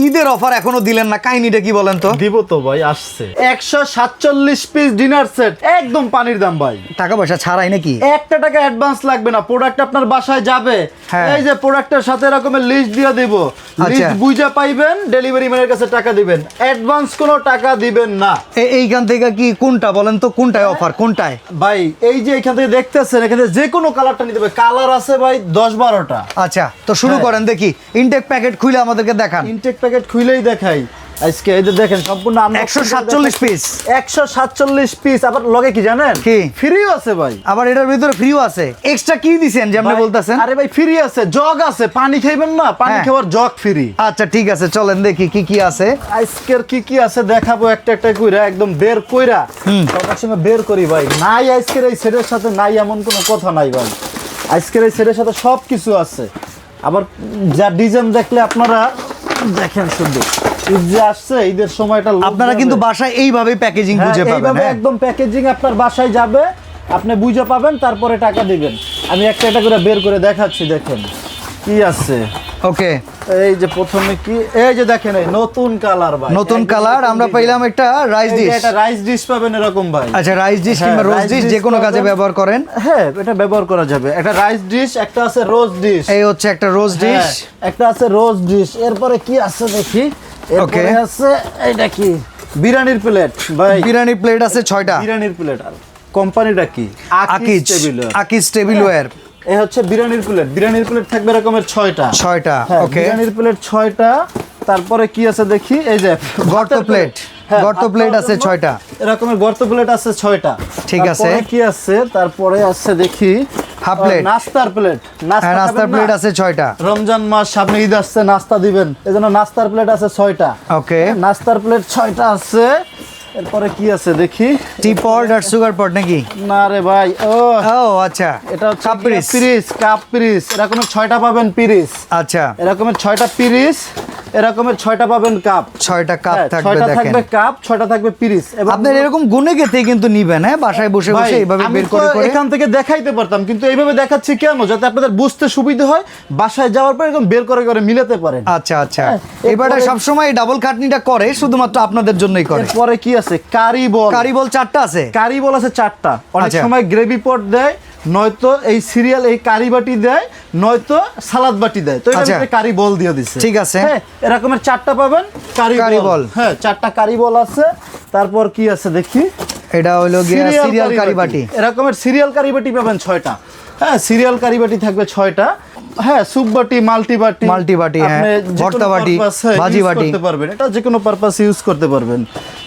ঈদের অফার এখনো দিলেন না, কাহিনীটা কি বলেন তো? দিব তো ভাই, আসছে 147 পিস ডিনার সেট, একদম পানির দাম ভাই। টাকা পয়সা ছাড়াই নাকি? একটা টাকা অ্যাডভান্স লাগবে না, প্রোডাক্ট আপনার বাসায় যাবে। হ্যাঁ। এই যে প্রোডাক্টের সাথে এরকমের লিস্ট দিয়ে দিব, লিস্ট বুঝা পাইবেন, ডেলিভারি ম্যানের কাছে টাকা দিবেন, অ্যাডভান্স কোনো টাকা দিবেন না। এইখান থেকে কি কোনটা বলেন তো, কোনটায় অফার, কোনটায়? ভাই এই যে এখান থেকে দেখতেছেন, এখানে যে কোনো কালারটা নিতে হবে, কালার আছে ভাই 10-12টা। আচ্ছা, তো শুরু করেন দেখি, ইনটেক প্যাকেট খুলে আমাদেরকে দেখান। ইনটেক প্যাকেট খুলেই দেখাই আজকে। এই যে দেখেন সম্পূর্ণ 147 পিস, 147 পিস। আবার লগে কি জানেন, কি ফ্রিও আছে ভাই। আবার এটার ভিতরে ফ্রিও আছে। এক্সট্রা কি দিবেন যে আপনি বলতাছেন? আরে ভাই ফ্রি আছে, জগ আছে, পানি খাইবেন না, পানি খাওয়ার জগ ফ্রি। আচ্ছা ঠিক আছে, চলেন দেখি কি কি আছে। আজকের কি কি আছে দেখাবো একটা একটা কইরা, একদম বের কইরা সবার সময় বের করি ভাই। নাই আজকের এই সেটের সাথে নাই এমন কোনো কথা নাই ভাই, আজকের এই সেটের সাথে সব কিছু আছে। আবার যা ডিজাইন দেখলে আপনারা দেখেন, শুধু ঈদ যে আসছে, ঈদের সময়টা আপনারা কিন্তু বাসায় এইভাবে প্যাকেজিং বুঝে পাবেন। এইভাবে একদম প্যাকেজিং আপনার বাসায় যাবে, আপনি বুঝে পাবেন, তারপরে টাকা দিবেন। আমি একটা একটা করে বের করে দেখাচ্ছি, দেখেন কি আছে। ওকে, এই যে প্রথমে কি, এই যে দেখেন এই নতুন কালার ভাই, নতুন কালার আমরা পাইলাম একটা রাইস ডিশ। এটা রাইস ডিশ পাবেন এরকম ভাই। আচ্ছা, রাইস ডিশ কিংবা রোজ ডিশ যে কোনো কাজে ব্যবহার করেন। হ্যাঁ, এটা ব্যবহার করা যাবে। একটা রাইস ডিশ, একটা আছে রোজ ডিশ। এই হচ্ছে একটা রোজ ডিশ, একটা আছে রোজ ডিশ। এরপরে কি আছে দেখি, এরপরে আছে এইটা কি, বিরিয়ানির প্লেট ভাই। বিরিয়ানি প্লেট আছে 6টা। বিরিয়ানির প্লেট। আর কোম্পানিটা কি? আকিজ, আকিজ টেবিলওয়্যার। এই হচ্ছে বিরিয়ানির প্লেট। বিরিয়ানির প্লেট থাকবে এরকমের 6টা। ওকে, বিরিয়ানির প্লেট 6টা। তারপরে কি আছে দেখি, এই যে গর্ত প্লেট। গর্ত প্লেট আছে 6টা, এরকমের গর্ত প্লেট আছে 6টা। ঠিক আছে। কি আছে তারপরে আছে দেখি, হাফ প্লেট। নাস্তার প্লেট। নাস্তার প্লেট আছে 6টা। রমজান মাস সামনে, ঈদ আসছে, নাস্তা দিবেন, এজন্য নাস্তার প্লেট আছে 6টা। ওকে, নাস্তার প্লেট 6টা আছে। এরপরে কি আছে দেখি, টি পট আর সুগার পট নাকি? না রে ভাই, ও আচ্ছা, এটা হচ্ছে কাপ পিরিস। কাপ পিরিস এরকমের 6টা পাবেন পিরিস। আচ্ছা, এরকমের 6টা পিরিস, এরকমের 6টা পাবেন কাপ। 6টা কাপ থাকবে, 6টা দেখেন। থাকবে কাপ, 6টা থাকবে পিরিস। আপনার এরকম গুনে গেতে কিন্তু নিবেন, হ্যাঁ, বাসায় বসে বসে এইভাবে বের করে করে। এখান থেকে দেখাইতে পারতাম, কিন্তু এইভাবে দেখাচ্ছি কেন, যাতে আপনাদের বুঝতে সুবিধা হয়, বাসায় যাওয়ার পর এরকম বের করে করে মিলাতে পারেন। আচ্ছা আচ্ছা, এবারে সব সময় ডাবল খাটনিটা করে শুধুমাত্র আপনাদের জন্যই করে। এরপরে কি আছে, কারি বল। কারি বল 4টা আছে। কারি বল আছে 4টা। অনেক সময় গ্রেভি পট দেয়, নয়তো এই সিরিয়াল এই কারি বাটি দেয়, নয়তো সালাদ বাটি দেয়, তো এটা কারি বল দিয়ে দিচ্ছে। ঠিক আছে, এরকমের 4টা পাবেন কারি বল। হ্যাঁ, 4টা কারি বল আছে। তারপর কি আছে দেখি, এটা হলো গিয়া সিরিয়াল কারি বাটি। এরকমের সিরিয়াল কারি বাটি পাবেন 6টা। হ্যাঁ, সিরিয়াল কারি বাটি থাকবে 6টা। হ্যাঁ, স্যুপ বাটি, মাল্টি বাটি, হ্যাঁ, ভর্তা বাটি, ভাজি বাটি করতে পারবেন, এটা যে কোনো পারপাস ইউজ করতে পারবেন।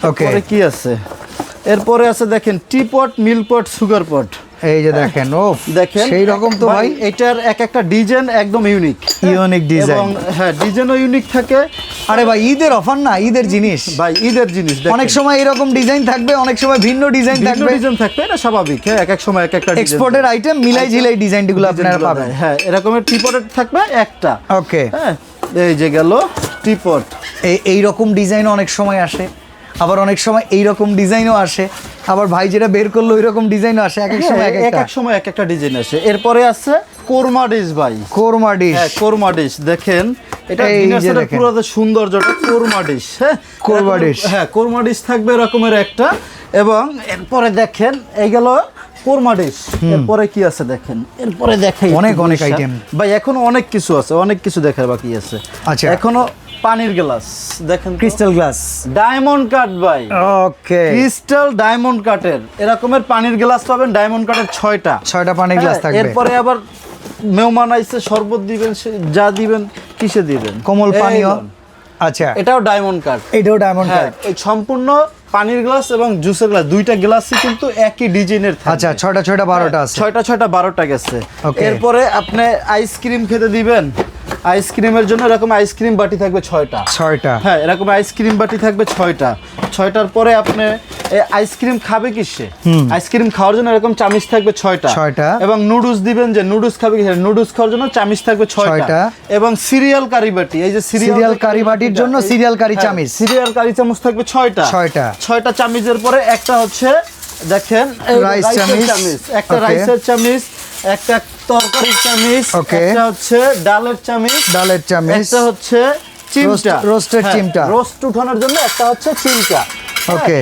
ওকে, এরপরে কি আছে, এরপরে আছে দেখেন টি পট, মিল পট, সুগার পট। এই যে দেখেন, ও দেখেন সেই রকম তো ভাই, এটার এক একটা ডিজাইন একদম ইউনিক ডিজাইন। এবং হ্যাঁ, ডিজাইনও ইউনিক থাকে। আরে ভাই, ঈদের অফার না, ঈদের জিনিস ভাই, ঈদের জিনিস। অনেক সময় এরকম ডিজাইন থাকবে, অনেক সময় ভিন্ন ডিজাইন থাকবে, এটা স্বাভাবিক। হ্যাঁ, এক এক সময় এক একটা এক্সপোর্টের আইটেম মিলাই ঝিলাই ডিজাইনগুলো আপনারা পাবেন। হ্যাঁ, এরকমের টি পট থাকবে একটা। ওকে, হ্যাঁ, এই যে গেল টি পট। এই রকম ডিজাইন অনেক সময় আসে, আবার অনেক সময় এই রকম ডিজাইনও আসে, আবার ভাই যেটা বের করলো ওই রকম ডিজাইনও আসে। এক এক সময় এক একটা ডিজাইন আসে। এরপরে আছে কোরমা ডিশ ভাই। কোরমা ডিশ। হ্যাঁ, কোরমা ডিশ দেখেন, এটা ডিনারের পুরো সৌন্দর্যটা কোরমা ডিশ। হ্যাঁ, কোরমা ডিশ। হ্যাঁ, কোরমা ডিশ থাকবে এরকমের একটা। এবং এরপরে দেখেন, এই গেল কোরমা ডিশ। এরপরে কি আছে দেখেন, এরপরে দেখাই অনেক আইটেম ভাই, এখনো অনেক কিছু আছে, অনেক কিছু দেখার বাকি আছে। আচ্ছা, এখনো পানির গ্লাস দেখেন, ক্রিস্টাল গ্লাস, ডায়মন্ড কাট ভাই। ওকে, ক্রিস্টাল ডায়মন্ড কাটের এরকমের পানির গ্লাস পাবেন, ডায়মন্ড কাটের 6টা পানির গ্লাস থাকবে। এরপরে আবার মেহমান আইছে, শরবত দিবেন, যা দিবেন, কিসে দিবেন, কোমল পানীয়। আচ্ছা, এটাও ডায়মন্ড কাট। এটাও ডায়মন্ড কাট। এই সম্পূর্ণ পানির গ্লাস এবং জুসের গ্লাস, দুইটা গ্লাসই কিন্তু একই ডিজাইনের থাকে। আচ্ছা, 6টা 12টা আছে। 6টা 12টা গেছে। এরপরে আপনি আইসক্রিম খেতে দিবেন, আইসক্রিমের জন্য এরকম আইসক্রিম বাটি থাকবে 6টা। হ্যাঁ, এরকম আইসক্রিম বাটি থাকবে 6টার পরে আপনি আইসক্রিম খাবে কিসে, আইসক্রিম খাওয়ার জন্য এরকম চামচ থাকবে 6টা। এবং নুডলস দিবেন, যে নুডলস খাবে কিসে, নুডলস খাওয়ার জন্য চামচ থাকবে 6টা। এবং সিরিয়াল কারি বাটি, এই যে সিরিয়াল কারি বাটির জন্য সিরিয়াল কারি চামচ, সিরিয়াল কারি চামচ থাকবে 6টা চামচের পরে একটা হচ্ছে দেখেন রাইস চামচ, একটা রাইসের চামচ, একটা তরকারির চামচ, একটা হচ্ছে ডালের চামচ, একটা হচ্ছে চিমটা, রোস্টেড চিমটা। রোস্ট উঠানোর জন্য একটা হচ্ছে চিমটা। ওকে,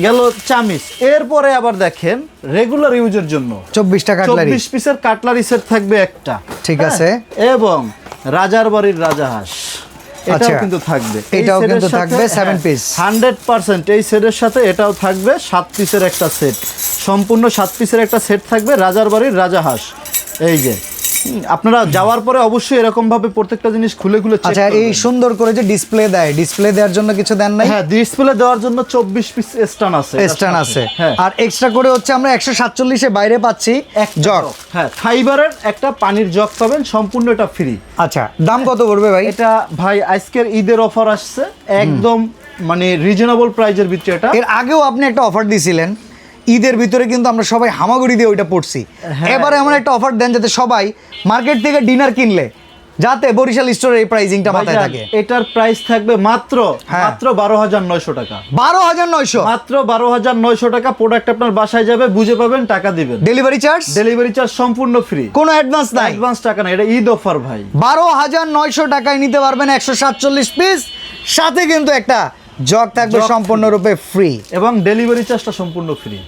গেল চামিচ। এরপরে আবার দেখেন রেগুলার ইউজের জন্য 24টা কাটলারি, 24 পিসের কাটলারি সেট থাকবে একটা, ঠিক আছে। এবং রাজার বাড়ির রাজাহাঁস এটাও কিন্তু থাকবে, এটাও কিন্তু থাকবে 7 পিস 100%। এই সেটের সাথে এটাও থাকবে 7 পিসের একটা সেট, সম্পূর্ণ 7 পিসের একটা সেট থাকবে রাজার বাড়ির রাজাহাঁস। এই যে আপনারা যাওয়ার পরে অবশ্যই এরকম ভাবে প্রত্যেকটা জিনিস খুলে খুলে চেক আচ্ছা, এই সুন্দর করে যে ডিসপ্লে দেয়, ডিসপ্লে দেওয়ার জন্য কিছু দেন নাই? হ্যাঁ, ডিসপ্লে দেওয়ার জন্য 24 পিস স্ট্যান্ড আছে, স্ট্যান্ড আছে। হ্যাঁ, আর এক্সট্রা করে হচ্ছে আমরা 147 এ বাইরে পাচ্ছি এক জগ। হ্যাঁ, ফাইবারের একটা পানির জগ পাবেন, সম্পূর্ণ এটা ফ্রি। আচ্ছা, দাম কত পড়বে ভাই? এটা ভাই আজকের ঈদের অফার আসছে, একদম মানে রিজনেবল প্রাইজের ভিতরে। এটা এর আগেও আপনি একটা অফার দিয়েছিলেন ঈদের ভিতরে, কিন্তু আমরা সবাই হামাগুড়ি দিয়ে ওইটা পড়ছি। এবারে এমন একটা অফার দেন যাতে সবাই মার্কেট থেকে ডিনার কিনলে যাতে বরিশাল স্টোরের এই প্রাইসিংটা মাথায় থাকে। এটার প্রাইস থাকবে মাত্র 12,900 টাকা। 12,900, মাত্র 12,900 টাকা। প্রোডাক্ট আপনার বাসায় যাবে, বুঝে পাবেন, টাকা দিবেন। Delivery charge? ডেলিভারি চার্জ সম্পূর্ণ ফ্রি, কোনো অ্যাডভান্স নাই। অ্যাডভান্স টাকা না, এটা ঈদ অফার ভাই। 12,900 টাকায় নিতে পারবেন 147 পিস, সাথে কিন্তু একটা জগ থাকবে সম্পূর্ণরূপে ফ্রি, এবং ডেলিভারি চার্জটা সম্পূর্ণ ফ্রি।